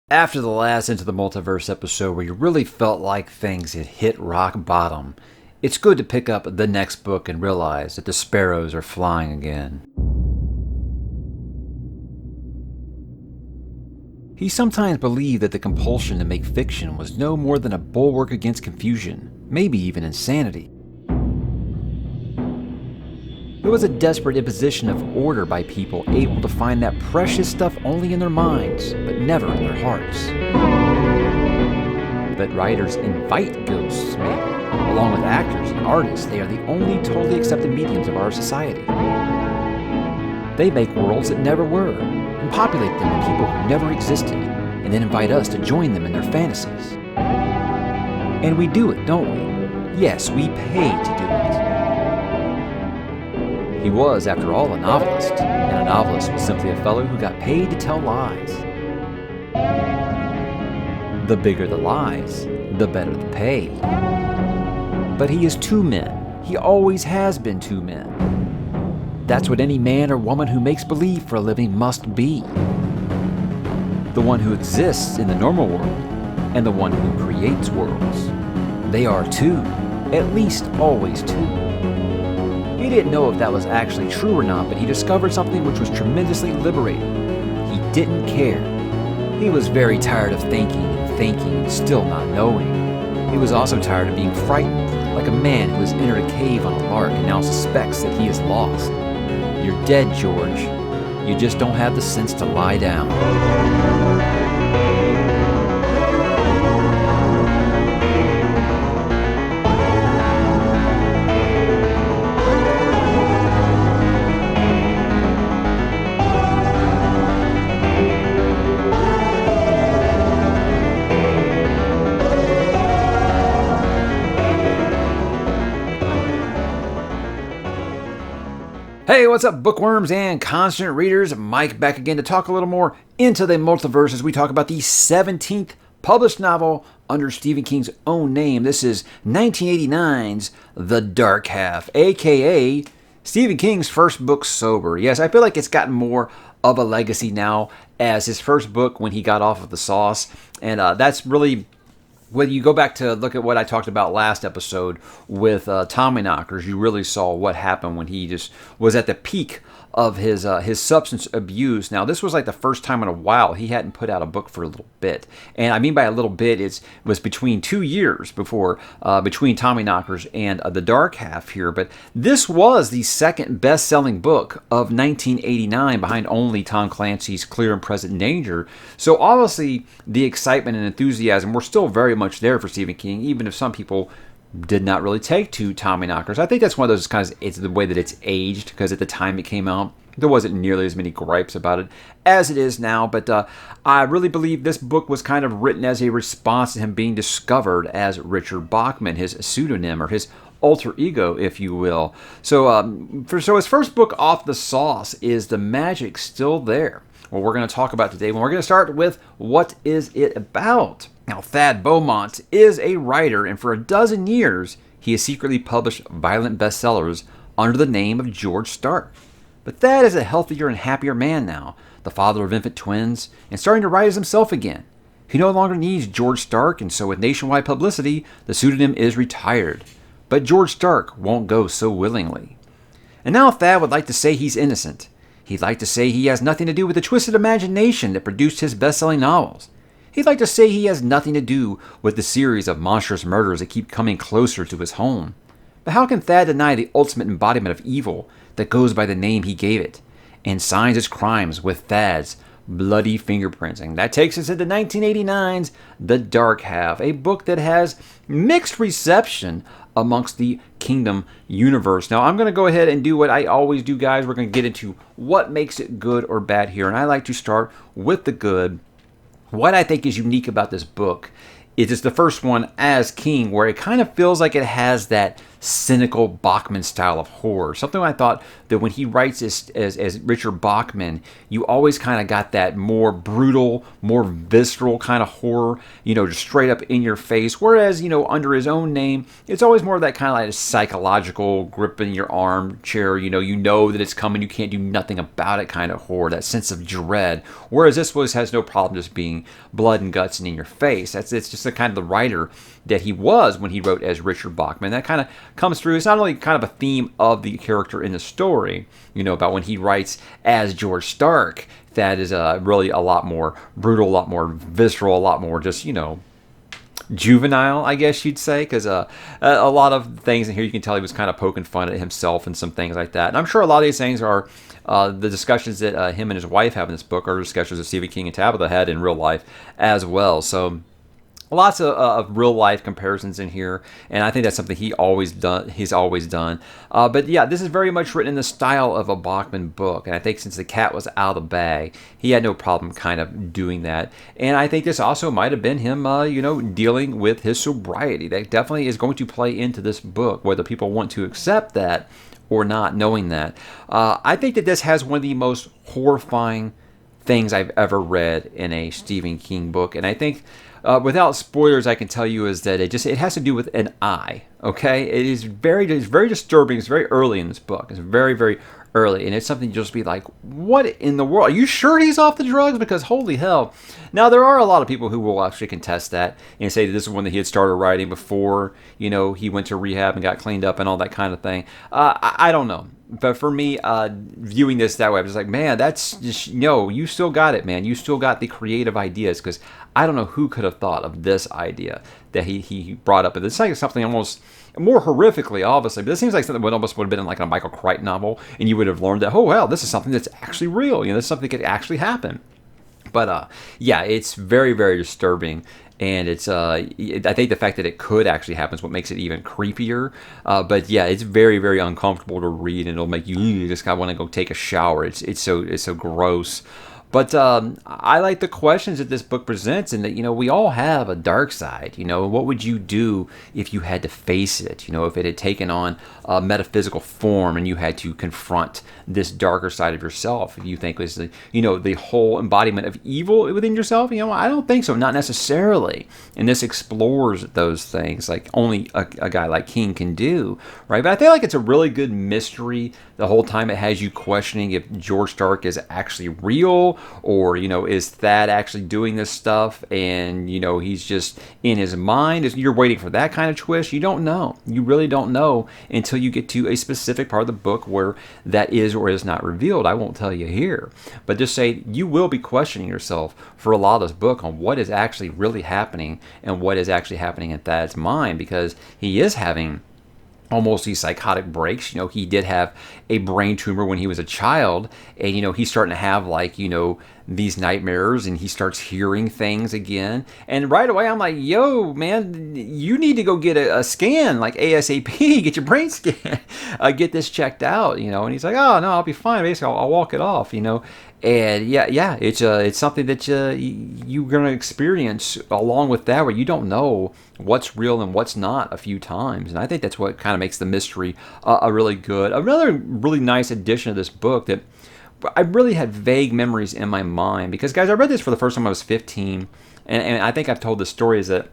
After the last Into the Multiverse episode where you really felt like things had hit rock bottom, it's good to pick up the next book and realize that the sparrows are flying again. He sometimes believed that the compulsion to make fiction was no more than a bulwark against confusion, maybe even insanity. It was a desperate imposition of order by people able to find that precious stuff only in their minds, but never in their hearts. But writers invite ghosts, maybe. Along with actors and artists, they are the only totally accepted mediums of our society. They make worlds that never were, and populate them with people who never existed, and then invite us to join them in their fantasies. And we do it, don't we? Yes, we pay to do it. He was, after all, a novelist, and a novelist was simply a fellow who got paid to tell lies. The bigger the lies, the better the pay. But he is two men. He always has been two men. That's what any man or woman who makes believe for a living must be. The one who exists in the normal world, and the one who creates worlds. They are two, at least always two. He didn't know if that was actually true or not, but he discovered something which was tremendously liberating. He didn't care. He was very tired of thinking and still not knowing. He was also tired of being frightened, like a man who has entered a cave on a lark and now suspects that he is lost. You're dead, George. You just don't have the sense to lie down. Hey, what's up, bookworms and constant readers? Mike back again to talk a little more into the multiverse as we talk about the 17th published novel under Stephen King's own name. This is 1989's The Dark Half, aka Stephen King's first book sober. Yes, I feel like it's gotten more of a legacy now as his first book when he got off of the sauce, and that's really... When you go back to look at what I talked about last episode with Tommyknockers, you really saw what happened when he just was at the peak of his substance abuse. Now, this was like the first time in a while he hadn't put out a book for a little bit. And I mean by a little bit, it was between 2 years before, between Tommyknockers and The Dark Half here. But this was the second best-selling book of 1989 behind only Tom Clancy's Clear and Present Danger. So obviously, the excitement and enthusiasm were still very much there for Stephen King, even if some people did not really take to Tommyknockers. I think that's one of those kinds, it's the way that it's aged, because at the time it came out, there wasn't nearly as many gripes about it as it is now, but I really believe this book was kind of written as a response to him being discovered as Richard Bachman, his pseudonym, or his alter ego, if you will. So his first book off the sauce is The Magic Still There? What we're going to talk about today. We're going to start with what is it about? Now, Thad Beaumont is a writer, and for a dozen years, he has secretly published violent bestsellers under the name of George Stark. But Thad is a healthier and happier man now, the father of infant twins, and starting to write as himself again. He no longer needs George Stark, and so with nationwide publicity, the pseudonym is retired. But George Stark won't go so willingly. And now Thad would like to say he's innocent. He'd like to say he has nothing to do with the twisted imagination that produced his best-selling novels. He'd like to say he has nothing to do with the series of monstrous murders that keep coming closer to his home. But how can Thad deny the ultimate embodiment of evil that goes by the name he gave it, and signs his crimes with Thad's bloody fingerprinting? That takes us into 1989's The Dark Half, a book that has mixed reception amongst the Kingdom universe. Now, I'm going to go ahead and do what I always do, guys. We're going to get into what makes it good or bad here, and I like to start with the good. What I think is unique about this book is it's the first one as King, where it kind of feels like it has that cynical Bachman style of horror. Something I thought that when he writes as Richard Bachman, you always kind of got that more brutal, more visceral kind of horror, just straight up in your face. Whereas, under his own name, it's always more of that kind of like psychological grip in your armchair. You know that it's coming, you can't do nothing about it kind of horror, that sense of dread. Whereas this has no problem just being blood and guts and in your face. It's just the kind of the writer that he was when he wrote as Richard Bachman. That kind of comes through. It's not only kind of a theme of the character in the story, about when he writes as George Stark, that is really a lot more brutal, a lot more visceral, a lot more just, juvenile, I guess you'd say, because a lot of things in here you can tell he was kind of poking fun at himself and some things like that. And I'm sure a lot of these things are the discussions that him and his wife have in this book are discussions that Stephen King and Tabitha had in real life as well. So lots of real life comparisons in here, and I think that's something he's always done. But yeah, this is very much written in the style of a Bachman book, and I think since the cat was out of the bag, he had no problem kind of doing that. And I think this also might have been him, dealing with his sobriety. That definitely is going to play into this book, whether people want to accept that or not, knowing that. I think that this has one of the most horrifying things I've ever read in a Stephen King book, and I think without spoilers, I can tell you is that it has to do with an eye. Okay, it's very disturbing. It's very early in this book. It's very, very early, and it's something you just be like, what in the world? Are you sure he's off the drugs? Because holy hell! Now there are a lot of people who will actually contest that and say that this is one that he had started writing before he went to rehab and got cleaned up and all that kind of thing. I don't know. But for me, viewing this that way, I was like, man, that's just, you still got it, man. You still got the creative ideas, because I don't know who could have thought of this idea that he brought up. It's like something almost more horrifically, obviously, but this seems like something that almost would have been in like a Michael Crichton novel, and you would have learned that, oh, wow, this is something that's actually real. This is something that could actually happen. But yeah, it's very, very disturbing. And it's, I think the fact that it could actually happen is what makes it even creepier. But yeah, it's very, very uncomfortable to read, and it'll make you just kind of want to go take a shower. It's so gross. But I like the questions that this book presents, and that, we all have a dark side. What would you do if you had to face it? If it had taken on a metaphysical form and you had to confront this darker side of yourself, if you think it was the whole embodiment of evil within yourself, I don't think so, not necessarily. And this explores those things like only a guy like King can do, right? But I feel like it's a really good mystery the whole time. It has you questioning if George Stark is actually real, or is Thad actually doing this stuff, and he's just in his mind. You're waiting for that kind of twist. You don't know. You really don't know until you get to a specific part of the book where that is or is not revealed. I won't tell you here, but just say you will be questioning yourself for a lot of this book on what is actually really happening and what is actually happening in Thad's mind, because he is having almost these psychotic breaks. He did have a brain tumor when he was a child, and he's starting to have these nightmares, and he starts hearing things again. And right away I'm like, yo, man, you need to go get a scan, like ASAP. Get your brain scan, get this checked out. And he's like, oh no, I'll be fine, basically I'll walk it off. And yeah, it's something that you're gonna experience along with that, where you don't know what's real and what's not a few times. And I think that's what kind of makes the mystery a really good, another really nice addition to this book that I really had vague memories in my mind. Because guys, I read this for the first time when I was 15, and I think I've told the story is that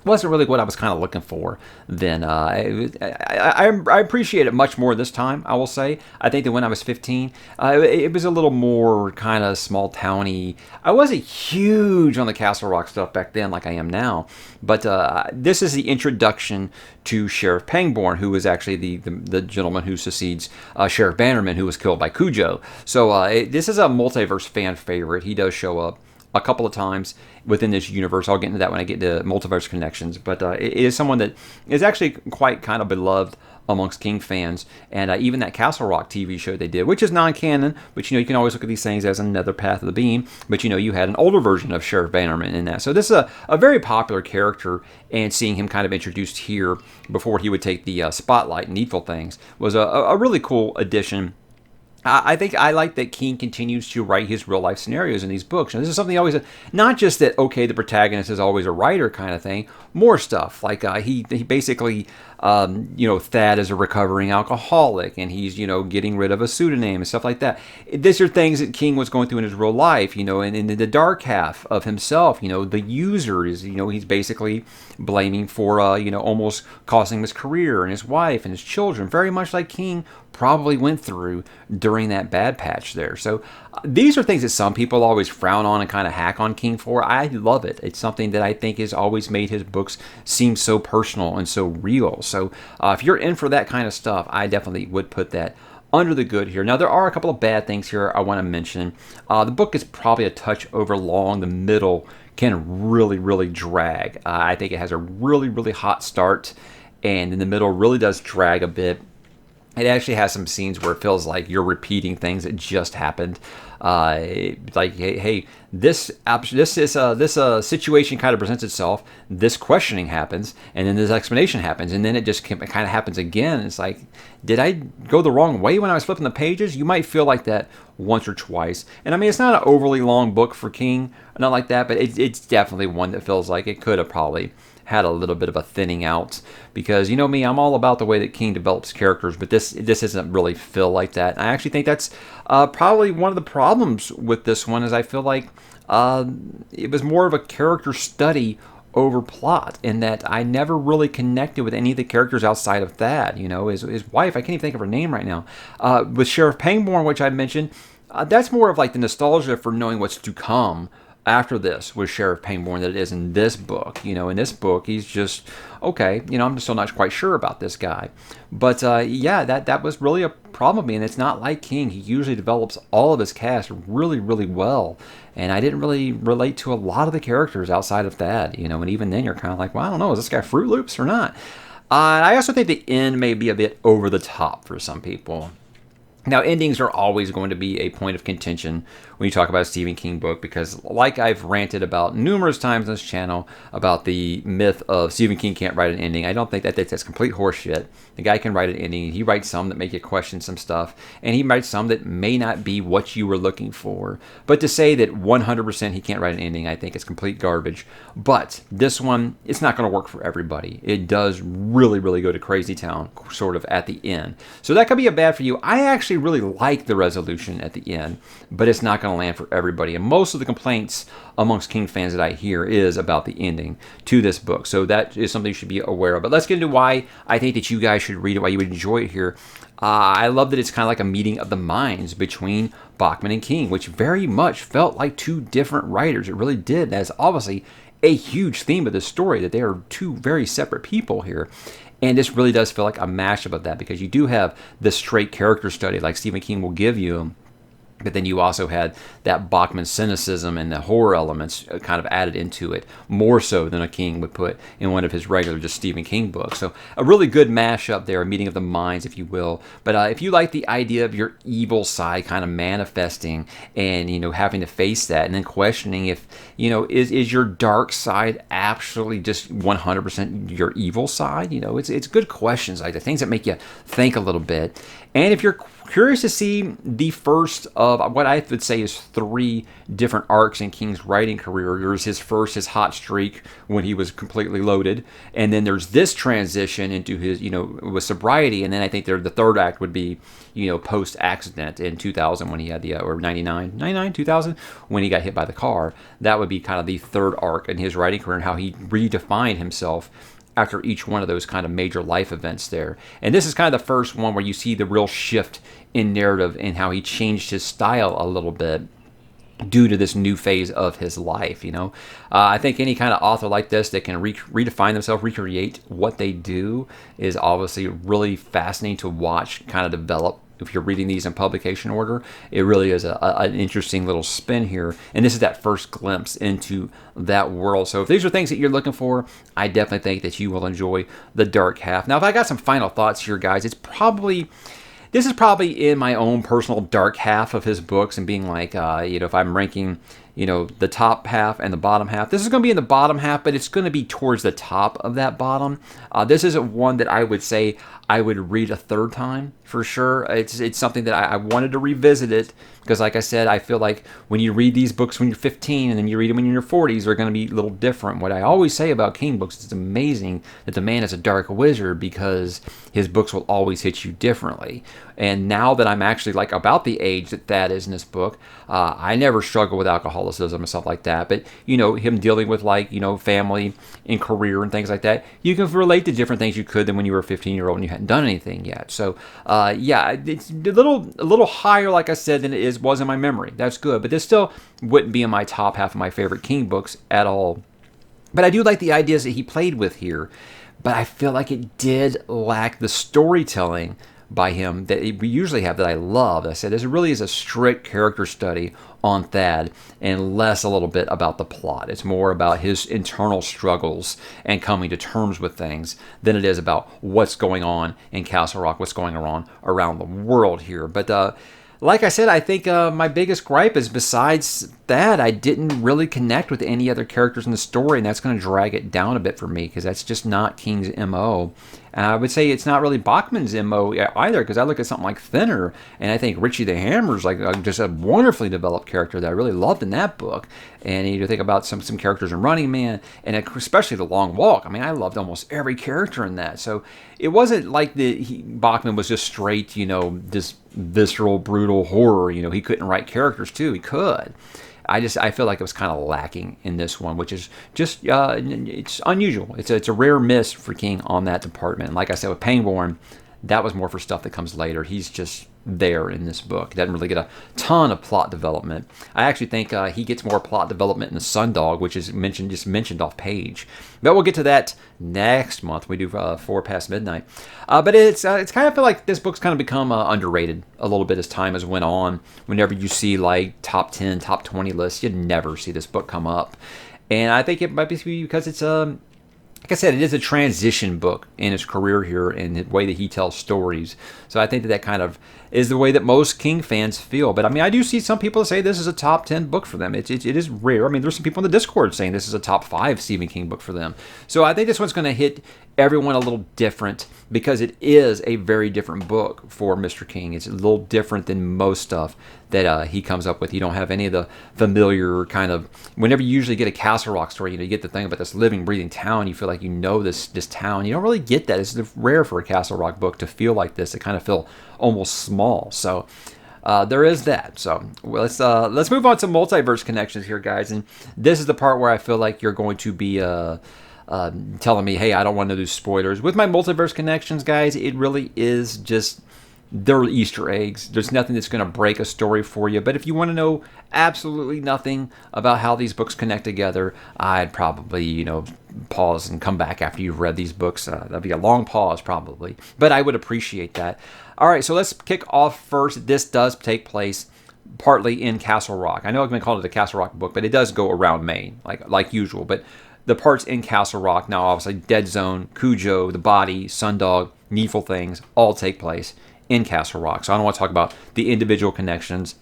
wasn't really what I was kind of looking for then. I appreciate it much more this time, I will say. I think that when I was 15, it was a little more kind of small towny. I wasn't huge on the Castle Rock stuff back then like I am now. But this is the introduction to Sheriff Pangborn, who is actually the gentleman who succeeds Sheriff Bannerman, who was killed by Cujo. So this is a multiverse fan favorite. He does show up a couple of times within this universe. I'll get into that when I get to Multiverse Connections. But it is someone that is actually quite kind of beloved amongst King fans. And even that Castle Rock TV show they did, which is non-canon, but you can always look at these things as another path of the beam. But you had an older version of Sheriff Bannerman in that. So this is a very popular character, and seeing him kind of introduced here before he would take the spotlight in Needful Things was a really cool addition. I think I like that King continues to write his real life scenarios in these books. And this is something always, not just that, okay, the protagonist is always a writer kind of thing, more stuff. Like he basically, Thad is a recovering alcoholic and he's, getting rid of a pseudonym and stuff like that. These are things that King was going through in his real life, and in the dark half of himself, the user is, he's basically blaming for, almost costing his career and his wife and his children, very much like King probably went through during that bad patch there. So these are things that some people always frown on and kind of hack on King for. I love it. It's something that I think has always made his books seem so personal and so real. So if you're in for that kind of stuff, I definitely would put that under the good here. Now, there are a couple of bad things here I want to mention. The book is probably a touch over long. The middle can really, really drag. I think it has a really, really hot start, and in the middle really does drag a bit. It actually has some scenes where it feels like you're repeating things that just happened. Like, hey, this situation kind of presents itself. This questioning happens, and then this explanation happens, and then it just kind of happens again. It's like, did I go the wrong way when I was flipping the pages? You might feel like that once or twice. And I mean, it's not an overly long book for King, not like that, but it's definitely one that feels like it could have probably had a little bit of a thinning out, because you know me, I'm all about the way that King develops characters, but this doesn't really feel like that. And I actually think that's probably one of the problems with this one, is I feel like it was more of a character study over plot, in that I never really connected with any of the characters outside of Thad. His wife, I can't even think of her name right now, with Sheriff Pangborn, which I mentioned, that's more of like the nostalgia for knowing what's to come after this with Sheriff Pangborn that it is in this book. In this book, he's just, okay, I'm still not quite sure about this guy. But yeah, that was really a problem with me, and it's not like King. He usually develops all of his cast really, really well, and I didn't really relate to a lot of the characters outside of Thad, and even then you're kind of like, well, I don't know, is this guy Fruit Loops or not? I also think the end may be a bit over the top for some people. Now, endings are always going to be a point of contention when you talk about a Stephen King book, because like I've ranted about numerous times on this channel about the myth of Stephen King can't write an ending, I don't think that's complete horseshit. The guy can write an ending. He writes some that make you question some stuff, and he writes some that may not be what you were looking for. But to say that 100% he can't write an ending, I think is complete garbage. But this one, it's not going to work for everybody. It does really, really go to crazy town sort of at the end. So that could be a bad for you. I actually really like the resolution at the end, but it's not going to land for everybody. And most of the complaints amongst King fans that I hear is about the ending to this book. So that is something you should be aware of. But let's get into why I think that you guys should read it, why you would enjoy it here. I love that it's kind of like a meeting of the minds between Bachman and King, which very much felt like two different writers. It really did. That's obviously a huge theme of the story, that they are two very separate people here. And this really does feel like a mashup of that, because you do have the straight character study like Stephen King will give you, but then you also had that Bachman cynicism and the horror elements kind of added into it, more so than a King would put in one of his regular just Stephen King books. So a really good mashup there, a meeting of the minds, if you will. But if you like the idea of your evil side kind of manifesting and, having to face that and then questioning if, is your dark side actually just 100% your evil side? It's good questions, like the things that make you think a little bit. And if you're curious to see the first of what I would say is 3 different arcs in King's writing career. There's his hot streak when he was completely loaded, and then there's this transition into his, with sobriety, and then I think the third act would be, post accident in 2000 when he had or 99, 2000 when he got hit by the car. That would be kind of the third arc in his writing career and how he redefined himself after each one of those kind of major life events there. And this is kind of the first one where you see the real shift in narrative and how he changed his style a little bit due to this new phase of his life. I think any kind of author like this that can redefine themselves, recreate what they do, is obviously really fascinating to watch kind of develop. If you're reading these in publication order, it really is an interesting little spin here. And this is that first glimpse into that world. So if these are things that you're looking for, I definitely think that you will enjoy the dark half. Now, if I got some final thoughts here, guys, this is probably in my own personal dark half of his books, and being like, if I'm ranking, the top half and the bottom half. This is going to be in the bottom half, but it's going to be towards the top of that bottom. This isn't one that I would say I would read a third time for sure. It's something that I wanted to revisit it because, like I said, I feel like when you read these books when you're 15 and then you read them when you're in your 40s, they're going to be a little different. What I always say about King books, it's amazing that the man is a dark wizard because his books will always hit you differently. And now that I'm actually like about the age that Thad is in this book, I never struggle with alcoholism and stuff like that. But, him dealing with family and career and things like that, you can relate to different things you could than when you were a 15-year-old and you hadn't done anything yet. So, it's a little higher, like I said, than it was in my memory. That's good. But this still wouldn't be in my top half of my favorite King books at all. But I do like the ideas that he played with here. But I feel like it did lack the storytelling by him that we usually have that I love. I said this really is a strict character study on Thad and less a little bit about the plot. It's more about his internal struggles and coming to terms with things than it is about what's going on in Castle Rock, what's going on around the world here. But like I said, I think my biggest gripe is besides that, I didn't really connect with any other characters in the story, and that's going to drag it down a bit for me because that's just not King's M.O. I would say it's not really Bachman's M.O. either because I look at something like Thinner, and I think Richie the Hammer's like just a wonderfully developed character that I really loved in that book. And you think about some characters in Running Man, and especially The Long Walk. I mean, I loved almost every character in that. So it wasn't like Bachman was just straight, this visceral, brutal horror. He couldn't write characters too. He could. I feel like it was kind of lacking in this one, which is just it's unusual. It's a rare miss for King on that department. And like I said, with Pangborn, that was more for stuff that comes later. He's just there in this book. He doesn't really get a ton of plot development. I actually think he gets more plot development in the Sundog, which is mentioned off page. But we'll get to that next month. We do 4 Past Midnight. But it's kind of feel like this book's kind of become underrated a little bit as time has went on. Whenever you see like top 10, top 20 lists, you'd never see this book come up. And I think it might be because it's like I said, it is a transition book in his career here in the way that he tells stories. So I think that kind of is the way that most King fans feel. But I mean, I do see some people say this is a top 10 book for them. It is rare. I mean, there's some people in the Discord saying this is a top 5 Stephen King book for them. So I think this one's going to hit everyone a little different because it is a very different book for Mr. King. It's a little different than most stuff that he comes up with. You don't have any of the familiar kind of, whenever you usually get a Castle Rock story, you get the thing about this living, breathing town, you feel like this town. You don't really get that. It's rare for a Castle Rock book to feel like this. It kind of feel almost small. So there is that. So let's move on to Multiverse Connections here, guys. And this is the part where I feel like you're going to be telling me, hey, I don't want to do spoilers. With my Multiverse Connections, guys, it really is just, they're Easter eggs. There's nothing that's going to break a story for you. But if you want to know absolutely nothing about how these books connect together, I'd probably, pause and come back after you've read these books. That'd be a long pause probably, but I would appreciate that. All right, so let's kick off first. This does take place partly in Castle Rock. I know I've been called it a Castle Rock book, but it does go around Maine, like usual. But the parts in Castle Rock, now obviously Dead Zone, Cujo, The Body, Sundog, Needful Things, all take place in Castle Rock. So I don't want to talk about the individual connections.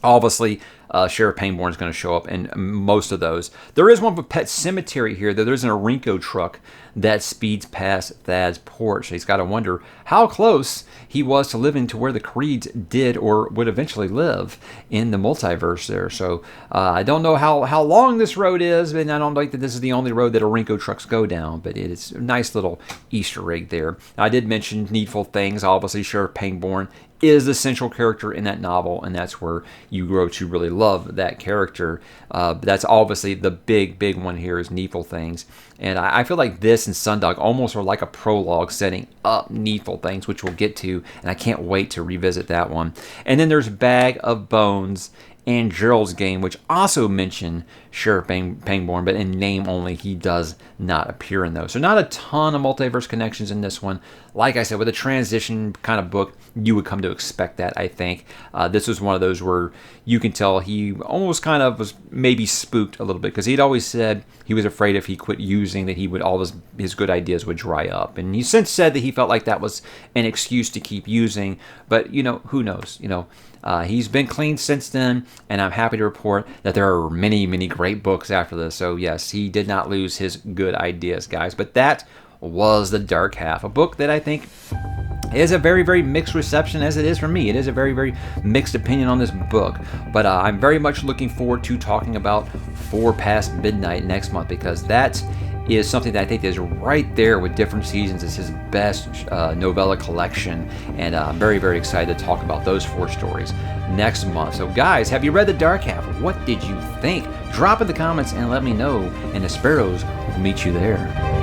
Obviously, Sheriff Pangborn is going to show up in most of those. There is one with Pet Cemetery here. There's an Orinco truck that speeds past Thad's porch. So he's got to wonder how close he was to living to where the Creeds did or would eventually live in the multiverse there. So I don't know how long this road is, and I don't think that this is the only road that Orinco trucks go down, but it's a nice little Easter egg there. I did mention Needful Things. Obviously, Sheriff Pangborn is the central character in that novel, and that's where you grow to really love that character. That's obviously the big one here is Needful Things. And I feel like this and Sundog almost are like a prologue setting up Needful Things, which we'll get to, and I can't wait to revisit that one. And then there's Bag of Bones and Gerald's Game, which also mention Sheriff Pangborn, but in name only. He does not appear in those. So not a ton of multiverse connections in this one. like I said, with a transition kind of book, you would come to expect that, I think. This was one of those where you can tell he almost kind of was maybe spooked a little bit, because he'd always said he was afraid if he quit using that he would his good ideas would dry up. And he's since said that he felt like that was an excuse to keep using, but who knows? He's been clean since then, and I'm happy to report that there are many, many great books after this. So yes, he did not lose his good ideas, guys. But that was The Dark Half, a book that I think is a very, very mixed reception, as it is for me. It is a very, very mixed opinion on this book. But I'm very much looking forward to talking about 4 Past Midnight next month, because that is something that I think is right there with Different Seasons. It's his best novella collection, and I'm very, very excited to talk about those 4 stories next month. So guys, have you read The Dark Half? What did you think? Drop in the comments and let me know, and the Sparrows will meet you there.